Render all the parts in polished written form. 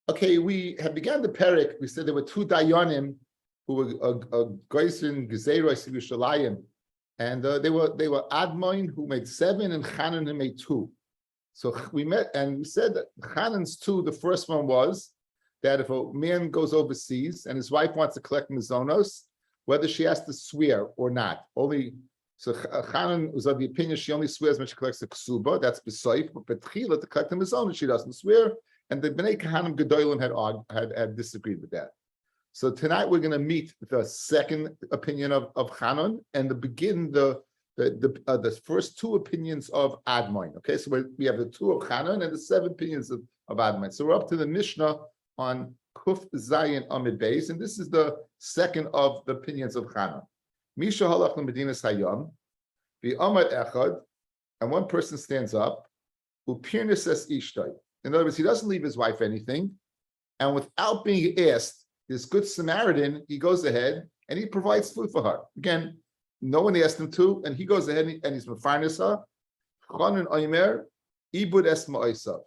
Okay, we had began the parak. We said there were two dayanim who were Goysin Gezeiros Yerushalayim, and they were Admoin who made 7 and Chanan who made 2. So we met and we said that Chanan's 2. The first one was that if a man goes overseas and his wife wants to collect mizonos, whether she has to swear or not. So Chanan was of the opinion she only swears when she collects the ksuba. That's besoif, but Betchila to collect the mizonos she doesn't swear. And the Bnei Kahanim Gedolim had disagreed with that. So tonight we're going to meet the second opinion of Chanan and begin the first 2 opinions of Admoin. Okay, so we have the 2 of Chanan and the 7 opinions of Admoin. So we're up to the Mishnah on Kuf Zayin Amid Beis, and this is the second of the opinions of Chanan. Misha halach l'medinas hayam, v'amad echad, and one person stands up, upirnis es ishtay. In other words, he doesn't leave his wife anything, and without being asked, this good Samaritan, he goes ahead and he provides food for her. Again, no one asked him to, and he goes ahead and he's mefarnes her. Chanan oimer ibud es ma'osav.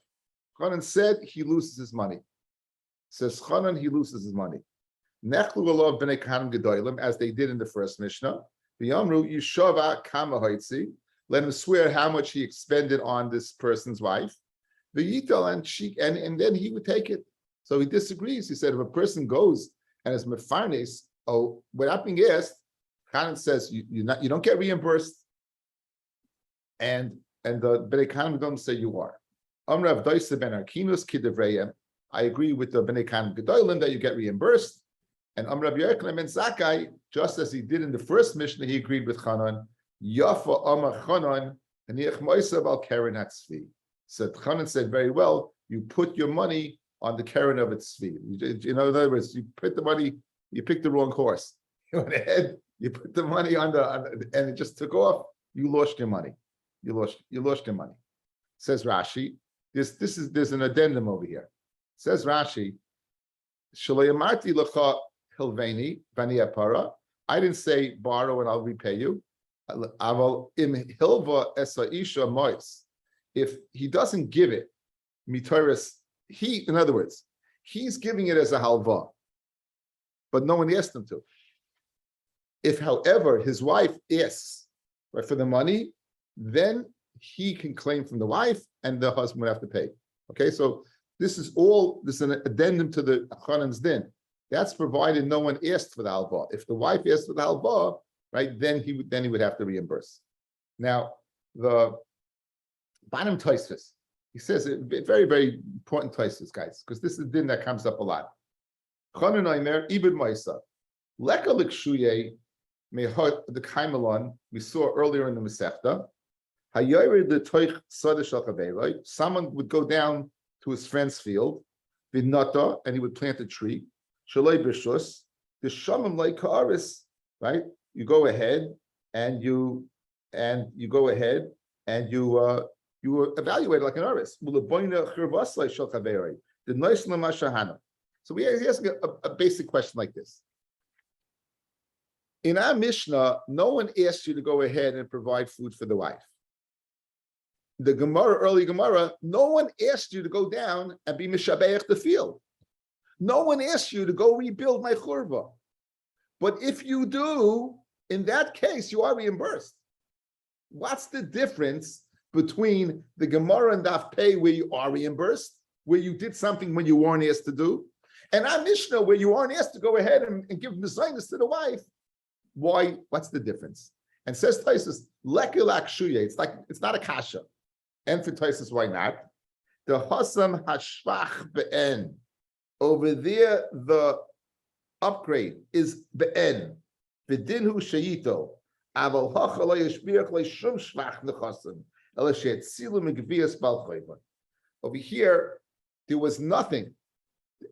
Chanan said he loses his money. Says Chanan, he loses his money. Nechlu alav b'nei kahanim gedolim, as they did in the first Mishnah. V'yamru yishava kama hoitzi. Let him swear how much he expended on this person's wife. V'yital, and then he would take it. So he disagrees. He said if a person goes and is mefarnes, without being asked, Chanan says you don't get reimbursed, and the Bnei Kahanim don't say you are. Amrav Doisa ben Arkinus Kidevrayim. I agree with the Bnei Kahanim Gedolim that you get reimbursed, and Amrav Yerklim ben Zakai, just as he did in the first Mishnah, he agreed with Chanan. Yafa Amar Chanan and Yechmoisav al Keren Hatzvi. So Chanan said very well. You put your money on the Keren of its tzvi. In other words, you put the money. You picked the wrong horse. You went ahead. You put the money on and it just took off. You lost your money. You lost your money. Says Rashi. There's an addendum over here. Says Rashi. Shalayamarti lecha hilveni bani apara. I didn't say borrow and I'll repay you. Aval im hilva esa isha mois. If he doesn't give it, mitoris. In other words, he's giving it as a halva, but no one asked him to. If, however, his wife asks for the money, then he can claim from the wife, and the husband would have to pay. Okay, so this is an addendum to the Chanan's din. That's provided no one asked for the halva. If the wife asked for the halva, right, then he would have to reimburse. Now, the bottom Tosfos, he says a very, very important Tosfos, guys, because this is a din that comes up a lot. Chanan Omer ibud ma'isa leka likshuye mehot the kaimelon we saw earlier in the Masechta. Hayored the toich sadish al. Someone would go down to his friend's field, vidnata, and he would plant a tree. Shalei b'shus the shamim like ka'aris, right? You go ahead and you evaluate like an aris. So we are asking a basic question like this. In our Mishnah, no one asked you to go ahead and provide food for the wife. The early Gemara, no one asked you to go down and be mishabeach the field. No one asked you to go rebuild my churva. But if you do, in that case, you are reimbursed. What's the difference between the Gemara and Daf Pei where you are reimbursed, where you did something when you weren't asked to do, and our Mishnah where you aren't asked to go ahead and give mezainis to the wife? Why? What's the difference? And says Tosfos, lekilak shuye. It's not a kasha. And for Tosfos, why not? The hasam hashvach be'en. Over there, the upgrade is be'en. V'dinhu sheyito. Aval hacha lo yishbiach lo shum shvach nechasam. Over here, there was nothing.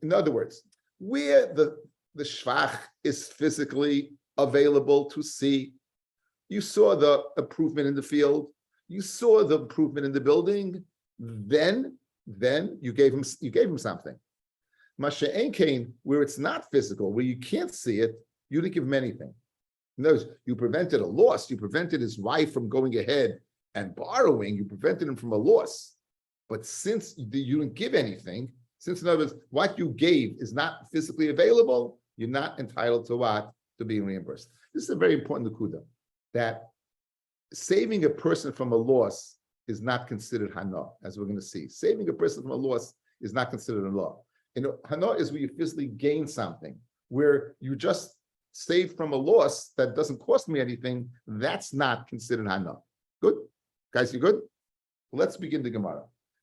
In other words, where the shvach is physically available to see, you saw the improvement in the field, you saw the improvement in the building, then you gave him something. Masha Enkain, where it's not physical, where you can't see it, you didn't give him anything. In other words, you prevented a loss, you prevented his wife from going ahead and borrowing, you prevented him from a loss. But since you didn't give anything, Since in other words, what you gave is not physically available, you're not entitled to what? To being reimbursed. This is a very important nakuda, that saving a person from a loss is not considered hana, as we're going to see. Saving a person from a loss is not considered a law. Hana is where you physically gain something, where you just save from a loss that doesn't cost me anything. That's not considered hana. Good? Guys, you good? Well, let's begin the Gemara.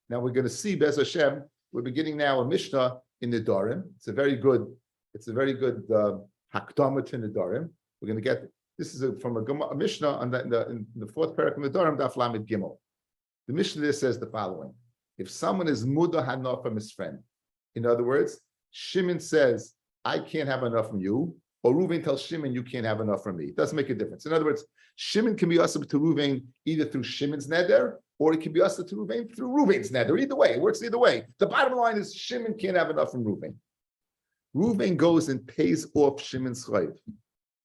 Now we're going to see, Bez Hashem, we're beginning now a Mishnah in the Dorim. It's a very good hakdama to the Dorim. We're going to get, this is from a Mishnah in the fourth parak in the Dorim, Daf Lamed Gimel. The Mishnah there says the following: if someone is muda hana from his friend, in other words, Shimon says, I can't have enough from you, or Reuven tells Shimon, you can't have enough from me. It doesn't make a difference. In other words, Shimon can be asab to Reuven either through Shimon's neder, or it can be asab to Reuven through Reuven's neder. Either way, it works either way. The bottom line is Shimon can't have enough from Reuven. Reuven goes and pays off Shimon's chayv.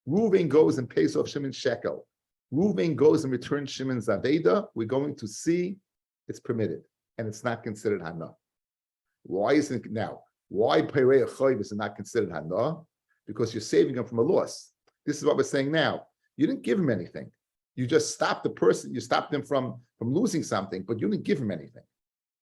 Reuven goes and pays off Shimon's shekel. Reuven goes and returns Shimon's aveda. We're going to see it's permitted, and it's not considered hana. Why isn't it now? Why Peirei Chayv is not considered hana? Because you're saving him from a loss. This is what we're saying now. You didn't give him anything. You just stopped the person. You stopped him from losing something, but you didn't give him anything.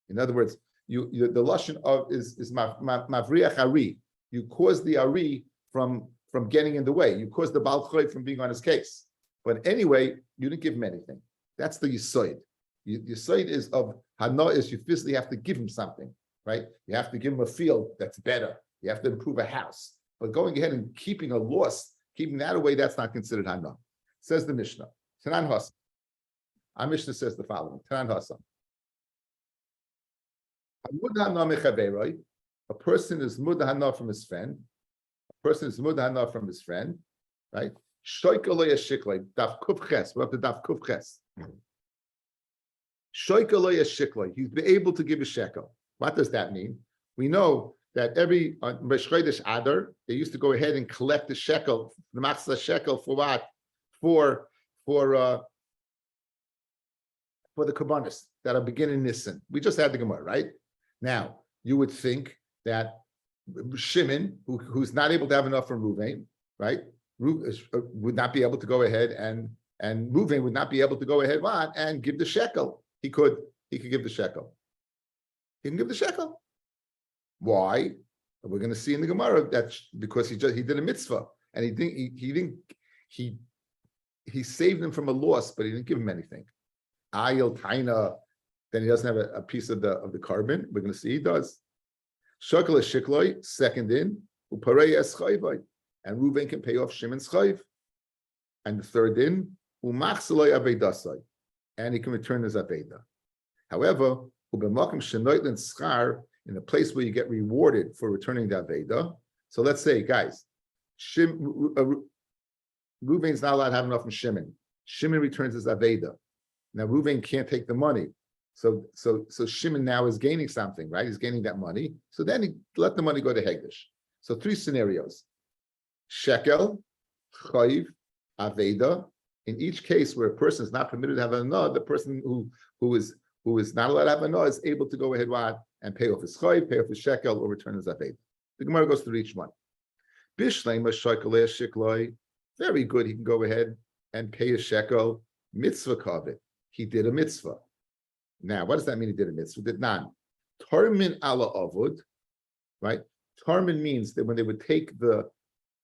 In other words, the lashon of is mavriach ari. You caused the ari from getting in the way. You caused the Baal Chayv from being on his case. But anyway, you didn't give him anything. That's the yisoid. Yisoid is of hana is you physically have to give him something, right? You have to give him a field that's better. You have to improve a house. But going ahead and keeping a loss, keeping that away, that's not considered hana. Says the Mishnah. Tanan Hasan. Our Mishnah says the following. Tanan Hasan. A person is mudahana from his friend. A person is mudahana from his friend, right? Shoykaloya shiklay, daf kufches. We're up to daf kufches. Shoykaloya shiklay. He's been able to give a shekel. What does that mean? We know that every Rosh Chodesh Adar, they used to go ahead and collect the shekel, the machzah shekel for what? For the kabbanis that are beginning Nisan. We just had the Gemara, right? Now, you would think that Shimon, who's not able to have enough from Reuven, right? Would not be able to go ahead and Reuven would not be able to go ahead and give the shekel. He could give the shekel. He can give the shekel. Why? We're going to see in the Gemara that because he did a mitzvah and he saved him from a loss, but he didn't give him anything. Ayil taina, then he doesn't have a piece of the carbon. We're going to see he does. Shekel is shikloi, second in, uparei es chayvai, and Reuven can pay off Shimon's chayv. And the third in, umachsaloi avedasai, and he can return his aveda. However, ubemakim shenoitlin schar, in a place where you get rewarded for returning the aveda. So let's say, guys, Reuven's not allowed to have enough from Shimon. Shimon returns his aveda. Now Reuven can't take the money. So Shimon now is gaining something, right? He's gaining that money. So then he let the money go to Hegdish. So three scenarios: shekel, chayv, aveda. In each case where a person is not permitted to have an anah, the person who is not allowed to have an anah is able to go ahead and pay off his chayv, pay off his shekel, or return his aveda. The Gemara goes through each one. Bishleima shekelei shikloi. Very good. He can go ahead and pay a shekel. Mitzvah kavit. He did a mitzvah. Now, what does that mean? He did a mitzvah. Did none. Tarmin ala avud, right? Tarmin means that when they would take the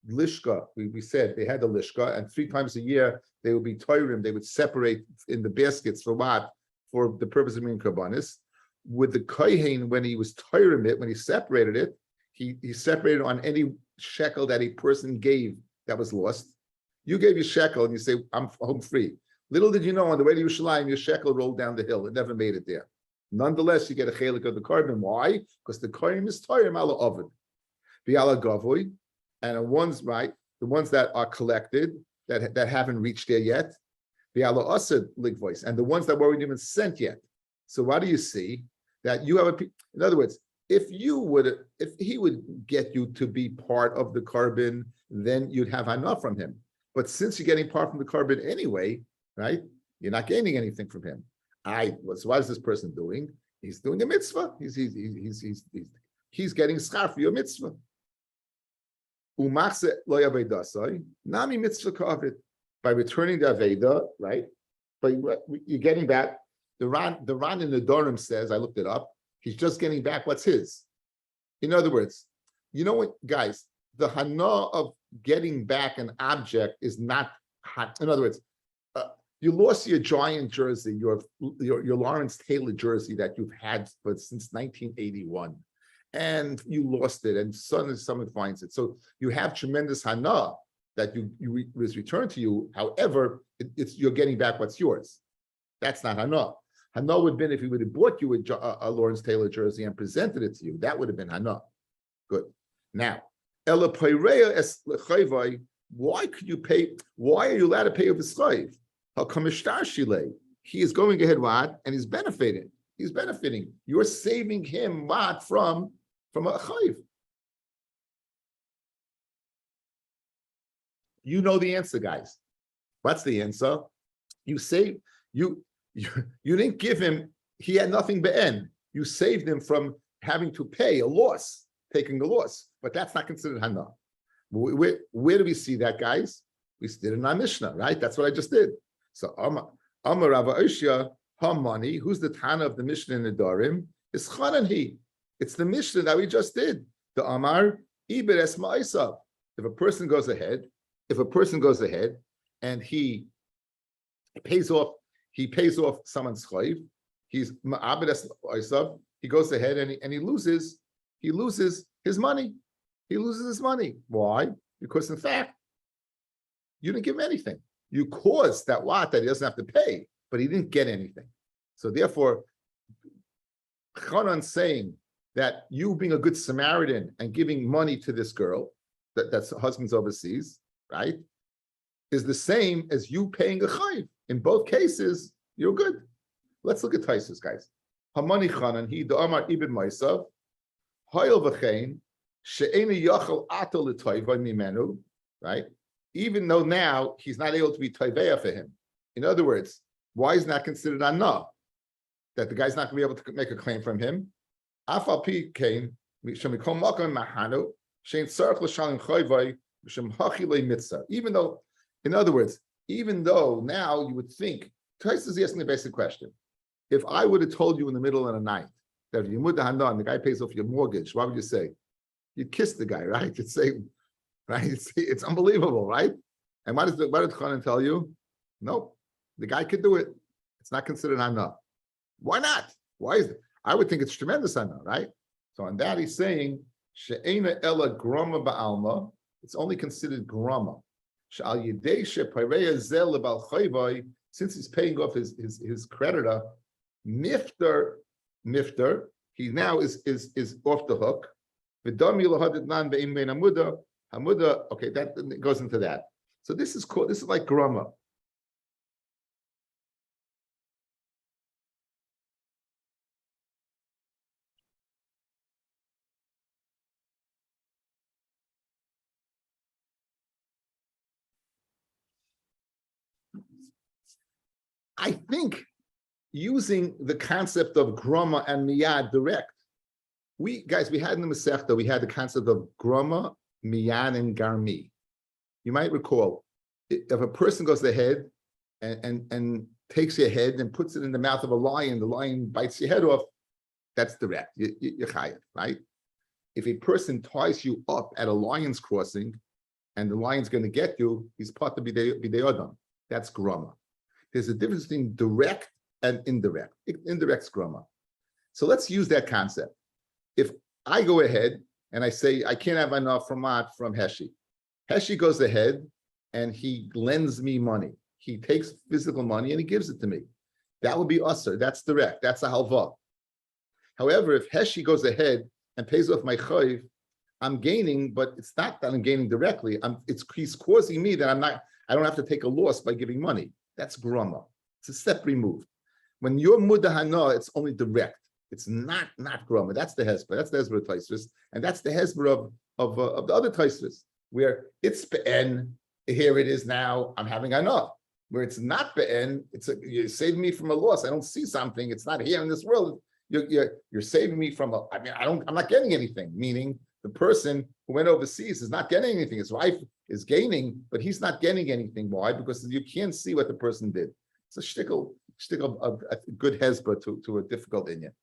lishka, we said they had the lishka, and 3 times a year they would be toirim. They would separate in the baskets for what? For the purpose of being karbanis. With the kohen, when he was toirim it, when he separated it, he separated on any shekel that a person gave that was lost. You gave your shekel and you say, I'm home free. Little did you know, on the way to Yerushalayim, your shekel rolled down the hill. It never made it there. Nonetheless, you get a chelik of the carbon. Why? Because the kohen is toirim ala ovid. Bi'ala gavui, and the ones that are collected, that haven't reached there yet, bi'ala asad ligvois, and the ones that weren't even sent yet. So what do you see? That you have in other words, if he would get you to be part of the carbon, then you'd have enough from him. But since you're getting part from the carbon anyway, right? You're not gaining anything from him. So what is this person doing? He's doing a mitzvah. He's he's getting schar for your mitzvah. Umachse lo yavedasai nami mitzvah kavit. By returning the aveda, right? But you're getting back. The Ran in the Dorim says, I looked it up. He's just getting back what's his. In other words, you know what, guys? The hana of getting back an object is not. In other words, you lost your Giant jersey, your Lawrence Taylor jersey that you've had since 1981, and you lost it, and suddenly someone finds it. So you have tremendous hana that was returned to you. However, you're getting back what's yours. That's not hana. Hana would have been if he would have bought you a Lawrence Taylor jersey and presented it to you. That would have been hana. Good. Now, why could you pay? Why are you allowed to pay of his slave? He is going ahead what? And he's benefiting. He's benefiting. You're saving him what from a chayv. You know the answer, guys. What's the answer? You saved, you didn't give him, he had nothing but end. You saved him from having to pay a loss, taking a loss. But that's not considered hana. Where do we see that, guys? We did it in our Mishnah, right? That's what I just did. So Amar Rava Oshia, money, who's the Tana of the Mishnah in the Dorim? Is Chananhi. It's the Mishnah that we just did. The Amar, Iber es ma'asav. If a person goes ahead and he pays off someone's chayv, he's ma'abed es ma'asav, he goes ahead and he loses his money. He loses his money. Why? Because in fact, you didn't give him anything. You caused that he doesn't have to pay, but he didn't get anything. So therefore, Chanan saying that you being a good Samaritan and giving money to this girl, that's husband's overseas, right, is the same as you paying a chayv. In both cases, you're good. Let's look at Taisus, guys. Hamani Chanan, he the Amar Ibn Maisav, Hayel v'chein, she'eni yachal ato l'toiva mimenu, right? Even though now he's not able to be toiveya for him. In other words, why is not considered anah? That the guy's not going to be able to make a claim from him. Afal pi came, shemikom makam mahanu, shein tzarich l'shalim chayvay, shem hachi mitzah. Even though, in other words, even though now you would think, Tais is asking the basic question. If I would have told you in the middle of the night that you mud hana and the guy pays off your mortgage, what would you say? You'd kiss the guy, right? You'd say, right? It's unbelievable, right? And what did Chanan tell you? Nope, the guy could do it. It's not considered hana. Why not? Why is it? I would think it's tremendous hana, right? So on that he's saying, she'ena ela grama ba'alma. It's only considered grama. She'al yidei she'pareya zel lebal chayvai. Since he's paying off his creditor, mifter, he now is off the hook. Okay, that goes into that. So this is like grama. I think using the concept of grama and miyad direct, we had in the Masechta, we had the concept of grama, miyad, and garmi. You might recall, if a person goes ahead and takes your head and puts it in the mouth of a lion, the lion bites your head off, that's direct. You're chayav, right? If a person ties you up at a lion's crossing and the lion's going to get you, he's part of bidei adam. That's grama. There's a difference between direct and indirect. Indirect's grama. So let's use that concept. If I go ahead and I say, I can't have enough from Heshi. Heshi goes ahead and he lends me money. He takes physical money and he gives it to me. That would be usher. That's direct. That's a halva. However, if Heshi goes ahead and pays off my chayv, I'm gaining, but it's not that I'm gaining directly. He's causing me that I don't have to take a loss by giving money. That's grama. It's a step removed. When you're mudahana, it's only direct. It's not grama. That's the hesper. That's the hesper of Taisvis, and that's the hesper of the other Taisvis, where it's be'en. Here it is now. I'm having enough. Where it's not be'en, you're saving me from a loss. I don't see something. It's not here in this world. you're saving me from I'm not getting anything. Meaning the person who went overseas is not getting anything. His wife is gaining, but he's not getting anything. Why? Because you can't see what the person did. It's a shtickle of a good hezbollah to a difficult inyan.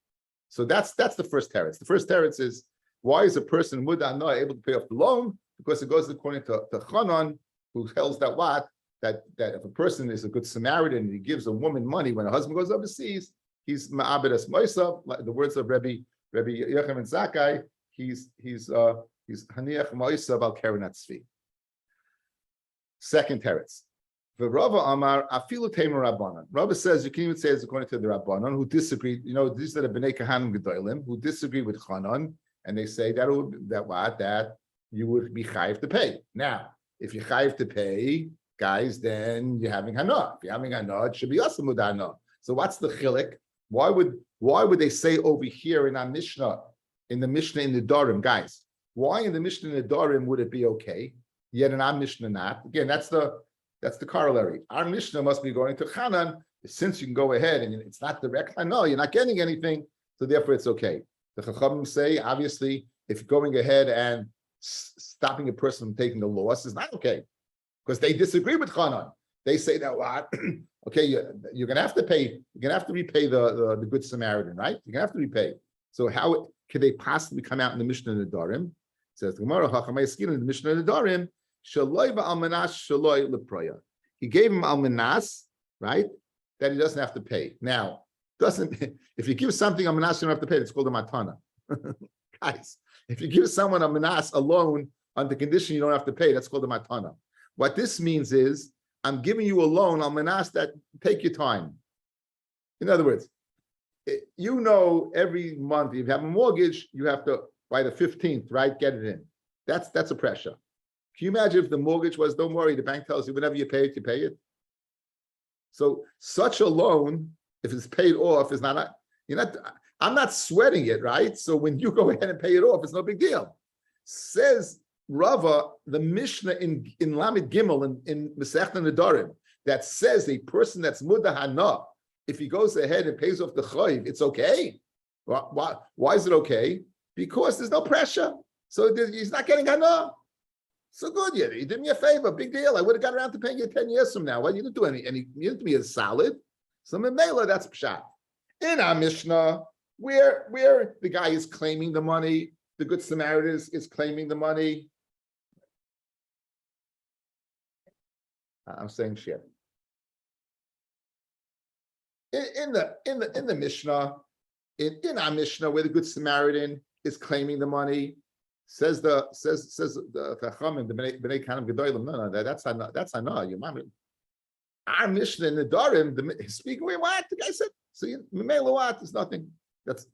So that's the first teretz. The first teretz is, why is a person muda not able to pay off the loan? Because it goes according to Chanan, who tells that if a person is a good Samaritan and he gives a woman money when a husband goes overseas, he's ma'abed es moisav, like the words of Rabbi Yochem and Zakkai, he's haniach moisav al keren atzvi. Second teretz. The Rava Amar afilu temer Rabbanan. Rava says you can even say it's according to the Rabbanan who disagree. You know, these are the Bnei Kahanim Gedolim who disagree with Chanan, and they say that you would be chayiv to pay. Now, if you're chayiv to pay, guys, then you're having hana. If you're having hana, it should be asamud hana. So what's the chilik? Why would they say over here in our Mishnah, in the Dorim, guys? Why in the Mishnah in the Dorim would it be okay? Yet in our Mishnah not. Again, that's the corollary. Our Mishnah must be going to Chanan, since you can go ahead and it's not direct. I know you're not getting anything, so therefore it's okay. The Chachamim say, obviously, if going ahead and stopping a person from taking a loss is not okay, because they disagree with Chanan. They say that okay, you're going to have to pay. You're going to have to repay the good Samaritan, right? You're going to have to repay. So how could they possibly come out in the Mishnah Nedarim? It says the Gemara Hachamay Skil in the Mishnah Nedarim. Shaloi ba'almanas shaloi leproya. He gave him almanas, right? That he doesn't have to pay. Now, if you give something almanas, you don't have to pay. It's called a matana. Guys, if you give someone almanas a loan on the condition you don't have to pay, that's called a matana. What this means is, I'm giving you a loan almanas that take your time. In other words, you know, every month if you have a mortgage, you have to by the 15th, right? Get it in. That's a pressure. Can you imagine if the mortgage was, don't worry, the bank tells you whenever you pay it, you pay it. So such a loan, if it's paid off, is I'm not sweating it, right? So when you go ahead and pay it off, it's no big deal. Says Rava, the Mishnah in Lamed Gimel in Masechta Nedarim, that says a person that's muda hana, if he goes ahead and pays off the chayiv, it's okay. Why is it okay? Because there's no pressure. So he's not getting hana. So good, you did me a favor, big deal. I would have got around to paying you 10 years from now. Well, you didn't do any you didn't be as solid. So Memela, that's pshat. In our Mishnah, where the guy is claiming the money, the good Samaritan is claiming the money. I'm saying shit. In the Mishnah, in our Mishnah, where the good Samaritan is claiming the money. Says the Chachamim, the Bnei Kahanim Gedolim. No, that's not. Your mom. Our Mishnah in the Dorim, speaking. Wait, what the guy said? So Memela, what? There's nothing. That's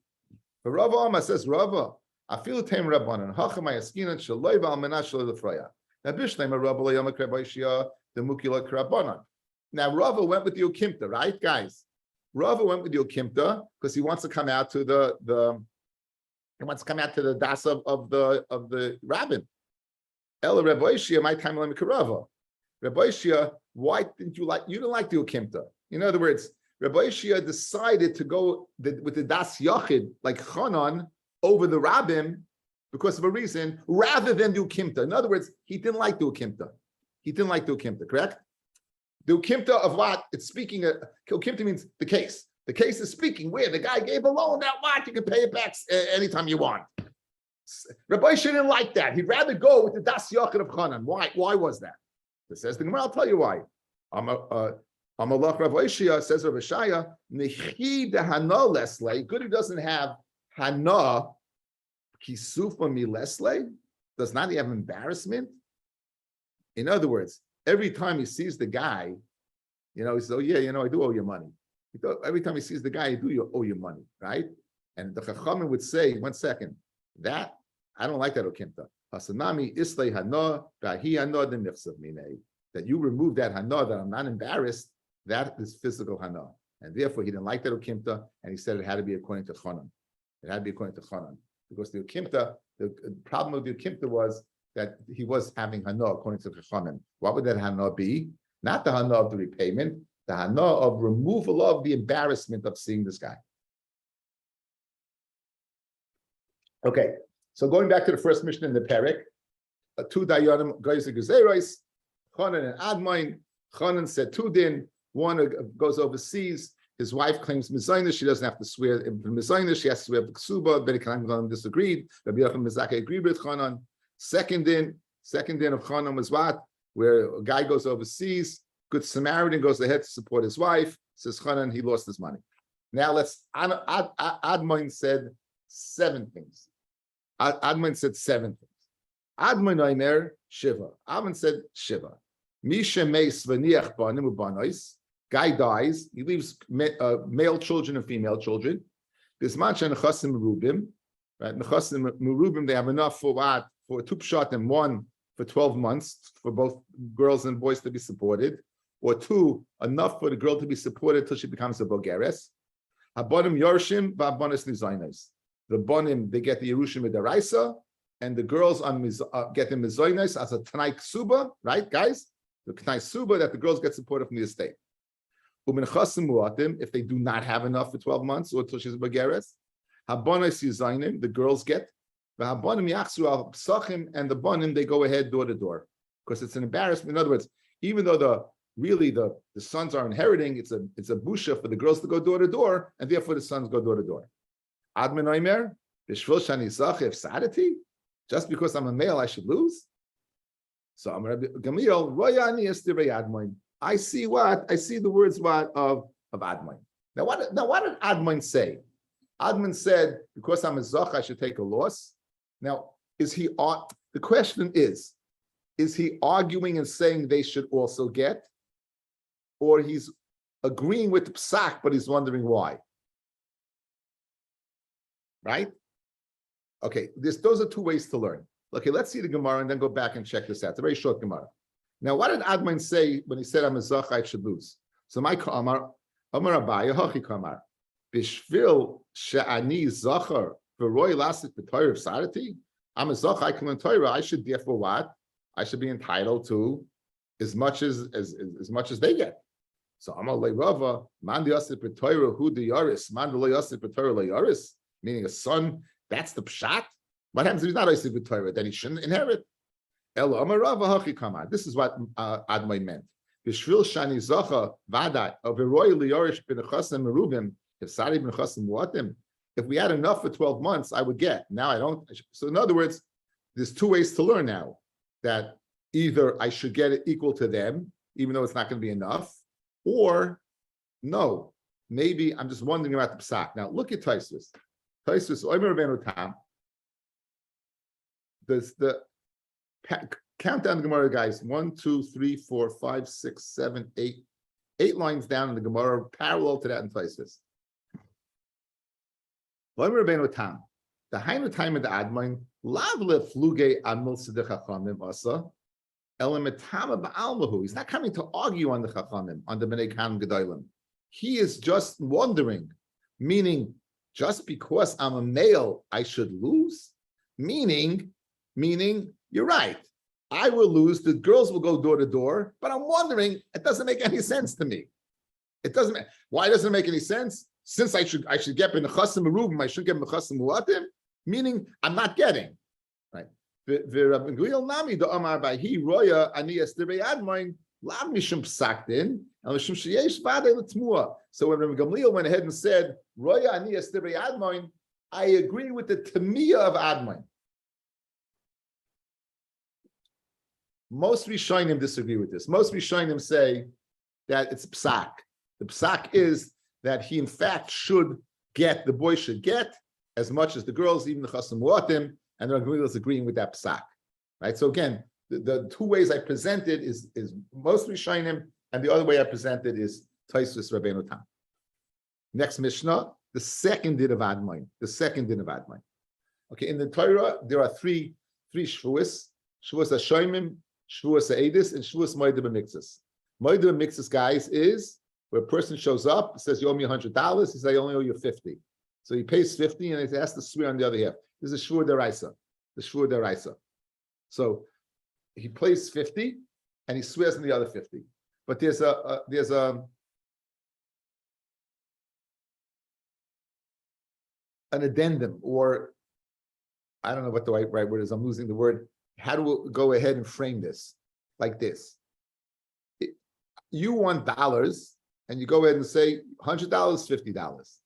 the Rava Amar says Rava. I feel tame Rabbanan. Hachamay Askinan Shaloi V'Almanah Shaloi Lefraya. Now Bishleim Rabba Le'Yom Krebayshia the Mukila Krabanan. Now Rava went with the Ukimta, right, guys? Rava went with the Ukimta because he wants to come out to the. He wants to come out to the das of the rabbin. Ela Rabbi Ishia, my time lemon karava. Rabbi Ishia, why didn't you like? You didn't like the ukimta. In other words, Rabbi Ishia decided to go with the das yachid like Chanan over the rabbin because of a reason, rather than the ukimta. In other words, he didn't like the ukimta. He didn't like the ukimta. Correct? The ukimta of what? It's speaking. Ukimta means the case. The case is speaking where the guy gave a loan, that what? You can pay it back anytime you want. Rabbi Shia didn't like that. He'd rather go with the Das Yachid of Chanan. Why? Why was that? It says the Gemara, I'll tell you why. Amalach Rabbi Shia says Rabbi Shaya, Nechi de Hana Lesle, good he doesn't have Hana, Kisufa mi Lesle, does not he have embarrassment? In other words, every time he sees the guy, he says, oh yeah, I do owe you money. Every time he sees the guy, you owe you money, right? And the Chachamim would say, 1 second, that I don't like that okimta. Hasanami islay hana vahi hana de michsav minei. That you remove that hana, that I'm not embarrassed, that is physical hana. And therefore he didn't like that okimta, and he said it had to be according to Chanan. It had to be according to Chanan. Because the okimta, the problem with the okimta was that he was having hana according to Chachamim. What would that hana be? Not the hana of the repayment, the hana of removal of the embarrassment of seeing this guy. Okay, so going back to the first mission in the Perek, two Dayanim Geiser Gezeros, Chanan and Admain. Chanan said two din. One goes overseas. His wife claims Mizayna. She doesn't have to swear in Mizayna. She has to swear the Ksuba. Beni Kanan disagreed. Rabbi Yochanan Mizaka agreed with Chanan. Second din of Chanan was what? Where a guy goes overseas. Good Samaritan goes ahead to support his wife. Says Chanan, he lost his money. Now Admain said 7 things. Admain said 7 things. Admain Omer Shiva. Admain said Shiva. Misha meis v'niach banim u'banois. Guy dies. He leaves male children and female children. Bisman nechasim merubim. Right, nechasim merubim. They have enough for what? For 2 pshat and 1 for 12 months for both girls and boys to be supported, or 2 enough for the girl to be supported till she becomes a bogeres. Habonim yorshim v'abonis nizaynos. The bonim they get the yerushim midaraisa, and the girls get the mizoynos as a tanai ksuba. Right, guys, the tanai ksuba that the girls get supported from the estate. If they do not have enough for 12 months or till she's a bageres, the girls get the habonim yachsu al psachim, and the bonim they go ahead door to door because it's an embarrassment. In other words, even though the sons are inheriting, it's a busha for the girls to go door to door, and therefore the sons go door to door. Admin Omer, b'shvil shani zachir sadati, just because I'm a male I should lose. So I'm Rabbi Gamliel roya ani estirei admin. I see the words of Admain. Now what did Admain say? Admain said, because I'm a zach, I should take a loss. Now, the question is he arguing and saying they should also get, or he's agreeing with the psak, but he's wondering why? Right? Okay, those are 2 ways to learn. Okay, let's see the Gemara and then go back and check this out. It's a very short Gemara. Now, what did Admain say when he said, I'm a zach, I should lose? So my Amar Rabbi, Hachi Kamar, Bishvil she'ani zachar v'roi lasik b'toyer of sarati. I'm a zach, I come in Torah. I should therefore what? I should be entitled to as much as they get. So Amar le'rava man di'asik b'toyer hu di'yaris man lo yasik b'toyer le'yaris. Meaning a son. That's the pshat. What happens if he's not yasik b'toyer? Then he shouldn't inherit. This is what Admai meant. Bishvil shani zacha vada aviroy liyorish b'nechasim merubim. If sari b'nechasim muatim, if we had enough for 12 months, I would get. Now I don't. So in other words, there's 2 ways to learn now. That either I should get it equal to them, even though it's not going to be enough, or no, maybe I'm just wondering about the psak. Now look at Tosfos. Tosfos Omer Rabbeinu Tam. There's the count down the Gemara, guys. 1, 2, 3, 4, 5, 6, 7, 8. 8 lines down in the Gemara, parallel to that in Tosfos. Omer Rabbeinu Tam. The Hainu time of the Admain, lav lefluge amil sidei chachamim asa, elamitama ba'almahu. He's not coming to argue on the chachamim, on the Bnei Kanim Gedolim. He is just wondering, meaning, just because I'm a male, I should lose? Meaning, you're right. I will lose. The girls will go door to door, but I'm wondering, it doesn't make any sense to me. It doesn't. Why doesn't it make any sense? Since I should get b'nechasim merubim, I should get b'nechasim muatim. Meaning, I'm not getting, right? So when Rabbi Gamliel went ahead and said, Roya ani estirei admoin, I agree with the Tamiyah of Admoin. Most Rishonim disagree with this. Most Rishonim say that it's psak. The psak is that he in fact should get, the boy should get as much as the girls, even the chasam muatim, and Rabbi Gamliel is agreeing with that psak, right? So again, the 2 ways I presented is most Rishonim, and the other way I presented is Tosfos Rabbeinu Tam. Next Mishnah, the second din of Admoin. The second din of Admoin. Okay, in the Torah there are three shvuos: shvuos hashoimim, shvuos ha'edis, and shvuos moedim b'miktzas. Moedim b'miktzas, guys, is where a person shows up, says you owe me $100. He says I only owe you 50. So he pays 50 and he has to swear on the other half. This is shvur deraisa. The shvur deraisa. So he pays 50 and he swears on the other 50. But there's an addendum, or I don't know what the right word is. I'm losing the word. How do we go ahead and frame this like this? You want dollars, and you go ahead and say $100, $50.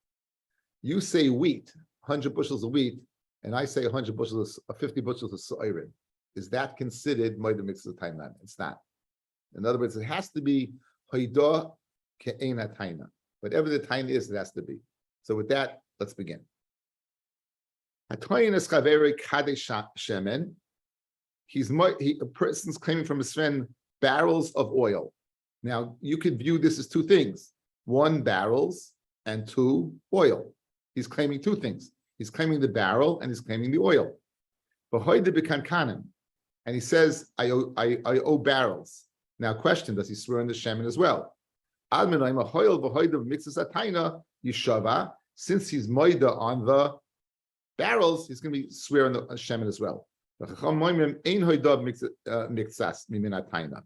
You say wheat, 100 bushels of wheat, and I say 100 bushels, 50 bushels of soirin. Is that considered moed mixes taina? It's not. In other words, it has to be hoidah ke'ena taina. Whatever the taina is, it has to be. So with that, let's begin. Hatoyin is chaveri kadesh shemen. A person's claiming from his friend barrels of oil. Now, you could view this as two things. One, barrels, and two, oil. He's claiming two things. He's claiming the barrel, and he's claiming the oil. And he says, I owe barrels. Now, question, does he swear on the shemen as well? Since he's moida on the barrels, he's going to be swearing the shemen as well.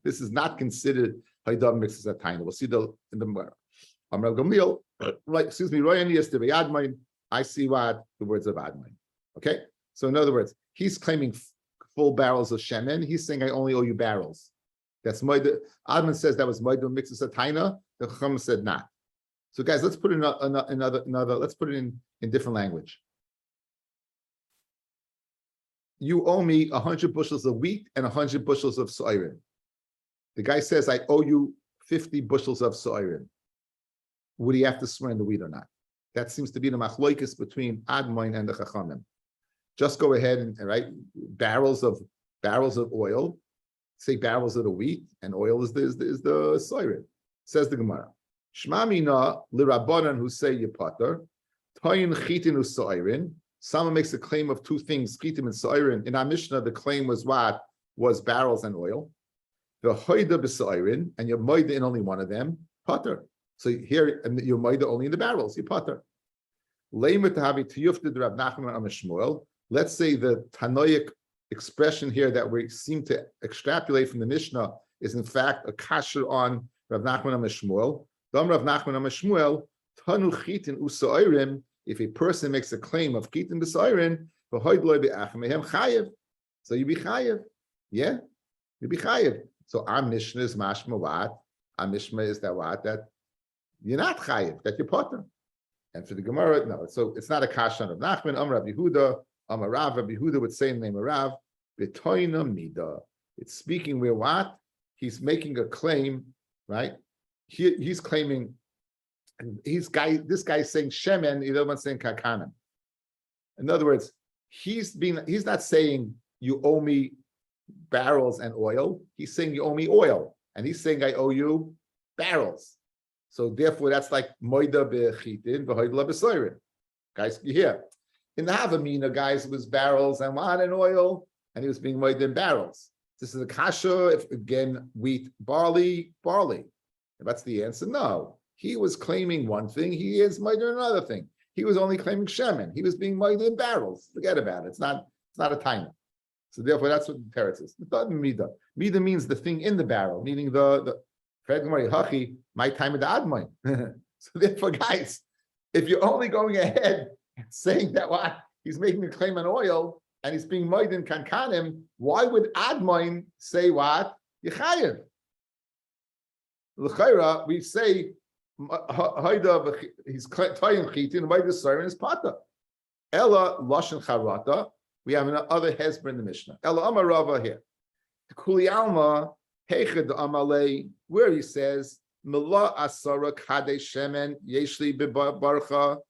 This is not considered Haidam mixes at taina. We'll see in the Gemara. Amar Gamliel, right? Excuse me. I see what the words of Admain. Okay. So in other words, he's claiming full barrels of shemen. He's saying I only owe you barrels. That's Moida. Adman says that was Moida mixes at taina. The Chum said not. So guys, let's put it in another. Let's put it in different language. You owe me 100 bushels of wheat and 100 bushels of soirin. The guy says, I owe you 50 bushels of soirin. Would he have to swear in the wheat or not? That seems to be the machloikis between Admoin and the Chachamim. Just go ahead and write barrels of oil, say barrels of the wheat, and oil is the soirin. Says the Gemara. Shmamina lirabanan who say yipater, toyin chitin usoirin. Someone makes a claim of two things, chitim and soirin. In our Mishnah, the claim was what? Was barrels and oil. The hoida b'soirin, and you're moida in only one of them, pater. So here, you're moida only in the barrels, you pater. Let's say the Tanoic expression here that we seem to extrapolate from the Mishnah is in fact a kasher on Rav Nachman Amishmuel. Dam Rav Nachman Amishmuel, Tanu chitin usoirim. If a person makes a claim of chitin b'soirin, so you be chayev. Yeah, you be chayev. So our Mishnah is mashma what? Our Mishnah is that what? That you're not chayev, that you're potter. And for the Gemara, no. So it's not a kashan of Nachman. Rabbi Yehuda, Rav. Rabbi Yehuda would say in the name of Rav, b'toina mida. It's speaking where what? He's making a claim, right? He's claiming. This guy is saying shemen, the other one's saying kakanim. In other words, he's not saying you owe me barrels and oil. He's saying you owe me oil, and he's saying I owe you barrels. So therefore, that's like moida bechitin v'hoidla b'soirin. Guys, you hear? In the Havamina, guys, it was barrels and what and oil, and he was being moida in barrels. This is a kasha. If again, wheat, barley. That's the answer. No. He was claiming one thing, he is moida another thing. He was only claiming shemen. He was being moida in barrels. Forget about it. It's not a taina. So therefore, that's what the teretz is. Mida. Mida means the thing in the barrel, meaning the my time of the admoin. So therefore, guys, if you're only going ahead and saying that what he's making a claim on oil and he's being moida in kankanim, why would admoin say what? Yechayev. L'chayra, we say he's toyin chitin by the soirin is pata. Ella lashon charata. We have another hezber in the Mishnah. Ella amar Rava here. Kuli alma heichad amalei, where he says mila asara kadesh shemen yeshli bebarcha.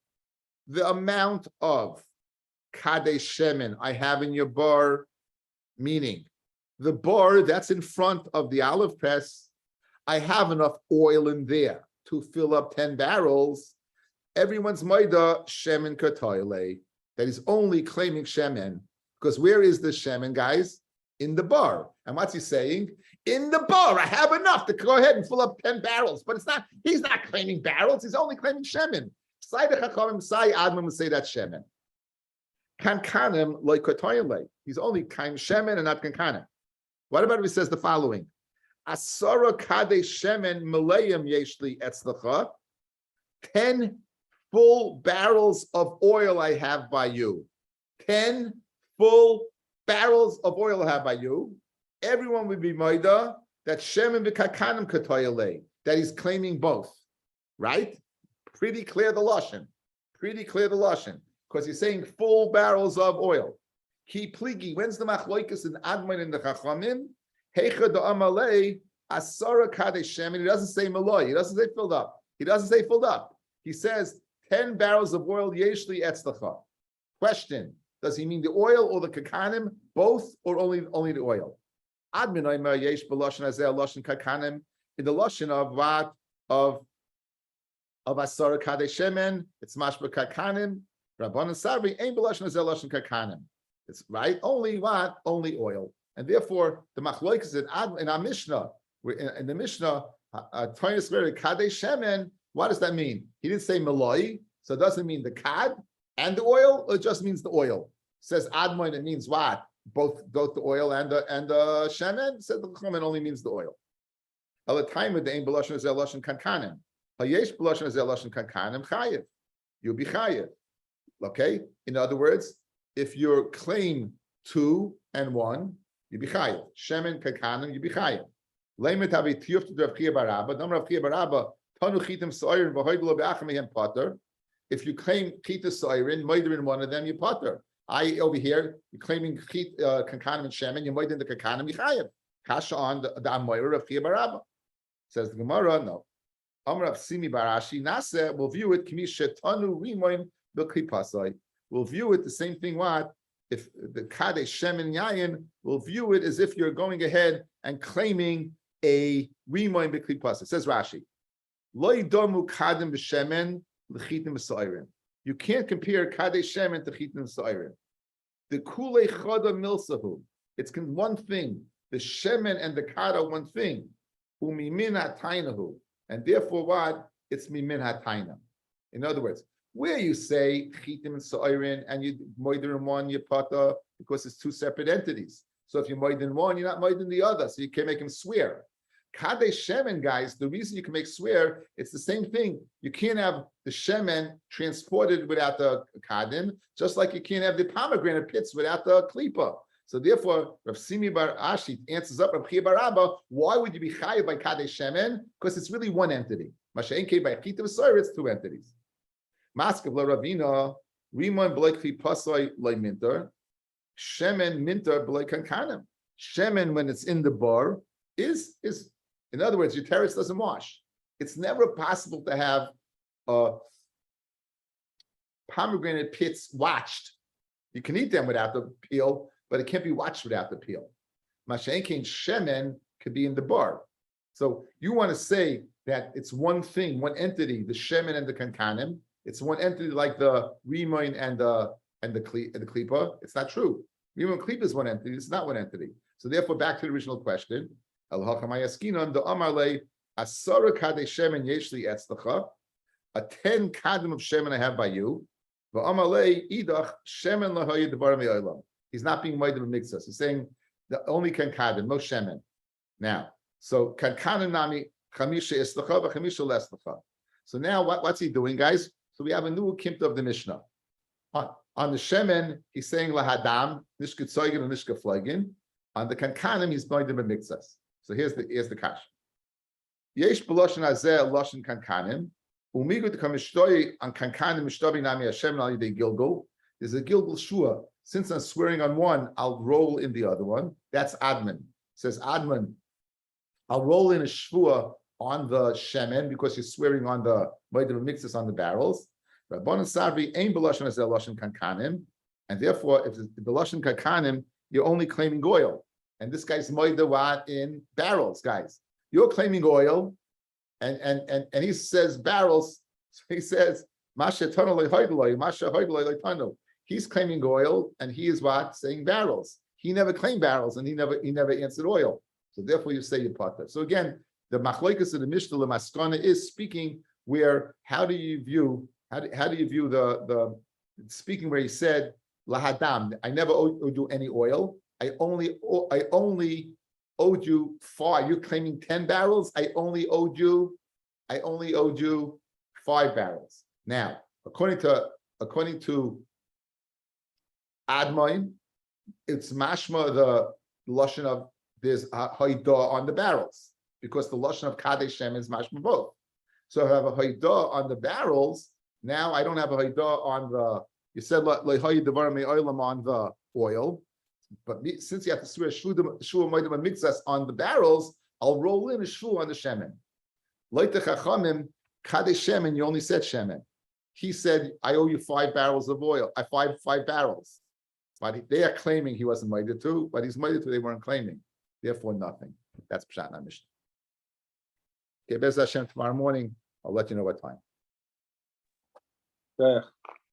The amount of kadesh shemen I have in your bar, meaning the bar that's in front of the olive press, I have enough oil in there to fill up 10 barrels. Everyone's maida shemen katoyle, that is only claiming shemen, because where is the shemen, guys? In the bar. And what's he saying? In the bar, I have enough to go ahead and fill up 10 barrels. But he's not claiming barrels, he's only claiming shemen. Sai the chachamim, sai admim would say that's shemen. Kankanim like katoyle. He's only claiming shemen and not kankanim. What about if he says the following? Asara kadesh shemen malayim yeshli etzlacha. 10 full barrels of oil I have by you. 10 full barrels of oil I have by you, everyone would be moida that shemen b'kakanim katoyale, that he's claiming both, right? Pretty clear the lashon, because he's saying full barrels of oil. Ki pligi, when's the machloikus in Admon and the Chachamim? Heicha da amalei asara kadesh shemen. He doesn't say maloi. He doesn't say filled up. He says 10 barrels of oil yeshli etzlacha. Question: does he mean the oil or the kakanim, both, or only the oil? Admin oimer yesh b'lashon hazeh lashon kakanim, in the lashon of what of asara kadesh shemen, it's mashba kakanim. Rabban Sabri ain't b'lashon hazeh lashon kakanim. It's right, only what? Only oil. And therefore, the machloikas in our Mishnah, in the Mishnah, Toinus Kadesh Shemen, what does that mean? He didn't say Maloi, so it doesn't mean the Kad and the oil, or it just means the oil. It says Admoin, it means what? Both the oil and the Shemen. It says the Chumen only means the oil. Al time with the Ein B'Lashon Hazeh Lashon Kankanim. Hayesh B'Lashon Hazeh Lashon Kankanim Chayev. You'll be Chayev. Okay? In other words, if you claim 2 and 1, you be chayiv. Shemen kakanim, you be chayiv. Leimet havi tiyuf to Rav Chia bar Abba. Dam Rav Chia bar Abba. Tanu chitim soirin v'hoydlo be'achem ehem potter. If you claim chita soirin, moider in one of them, you potter. Over here, you're claiming kakanim and shemen. You moider in the kakanim, you chayiv. Kasha on the amoyer Rav Chia bar Abba. Says the Gemara, no. Amar Rav Simi barashi nase. We'll view it k'mi shetanu rimoin b'klipasai. We'll view it the same thing. What if the Kadesh Shemen Yayin will view it as if you're going ahead and claiming a Rimoin B'Klipas? It says Rashi, Lo yidomu Kadim B'Shemen L'Chitim B'Soirim. You can't compare Kadesh Shemen to Chitim B'Soirim. The Kulei Choda Milsahu. It's one thing. The Shemen and the Kad are one thing. Umimin Hatainahu. And therefore, what? It's Mimin Hataina. In other words, where you say chitim and soirin and you moider in one, you pata, because it's 2 separate entities. So if you moider in one, you're not moider in the other, so you can't make him swear. Kadesh shemen, guys, the reason you can make swear, it's the same thing. You can't have the shemen transported without the kadim, just like you can't have the pomegranate pits without the klipa. So therefore, Rav Simi bar Ashi answers up Rav Chia bar Abba, why would you be chayav by Kadesh shemen? Because it's really one entity. Masha'en by chitim and soirin, it's 2 entities. Maskav la Ravina, Rimon Blakfi Pasai Lai Minter, Shemen Minter Blai Kankanim. Shemen, when it's in the bar, is in other words, your terrace doesn't wash. It's never possible to have pomegranate pits watched. You can eat them without the peel, but it can't be watched without the peel. Masha'enkein Shemen could be in the bar. So you want to say that it's one thing, one entity, the Shemen and the Kankanim. It's one entity like the Rimoin and the Klipa. It's not true. Rimoin and Klipa is one entity. It's not one entity. So therefore, back to the original question. A 10 kadim of shemen I have by you. He's not being made of a mixus. He's saying the only kan kadim, no shemen. Now, so kan kadim nami chamisha islacha v'chamisha leslacha. So now what's he doing, guys? So we have a new kimta of the Mishnah. On the shemen, he's saying lahadam, nishka tzoygin and nishka flagin. On the kankanim, he's going to be mixas. So here's the kash. Yesh b'loshen hazeh loshen kankanim. Umigu to kamishtoi on kankanim mishtobi nami Hashem al yidei gilgul. There's a gilgul shua. Since I'm swearing on one, I'll roll in the other one. That's admin. It says admin. I'll roll in a shvua on the shemen because you're swearing on the mixes on the barrels. Rabban Savri ain't b'loshen hazeh loshen kankanim, and therefore, if the loshen kankanim, you're only claiming oil. And this guy's moida what in barrels, guys. You're claiming oil, and he says barrels. So he says masha tanu lehoidloi, masha hoidloi leitanu. He's claiming oil, and he is what saying barrels. He never claimed barrels, and he never answered oil. So therefore, you say you potter. So again, the machloikas of the Mishnah Lemaskana is speaking where how do you view the speaking where he said lahadam, I never owed you any oil. I only owed you 5. You're claiming 10 barrels. I only owed you 5 barrels. Now, according to Admoin, it's mashma the lashon of there's haidah on the barrels because the lashon of kadesh shemen is mashma both. So if I have a haidah on the barrels, now I don't have a haidah on the. You said lehayi devar me'olam on the oil, but since you have to swear shua moedim mitzvahs on the barrels, I'll roll in a shua on the shemen. Like the chachamim kadesh shemen, you only said shemen. He said, I owe you 5 barrels of oil. I five barrels. But they are claiming he wasn't moeded to, but he's moeded to, they weren't claiming. Therefore, nothing. That's Pshat na Mishnah. Okay, Bez Hashem, tomorrow morning, I'll let you know what time. Yeah.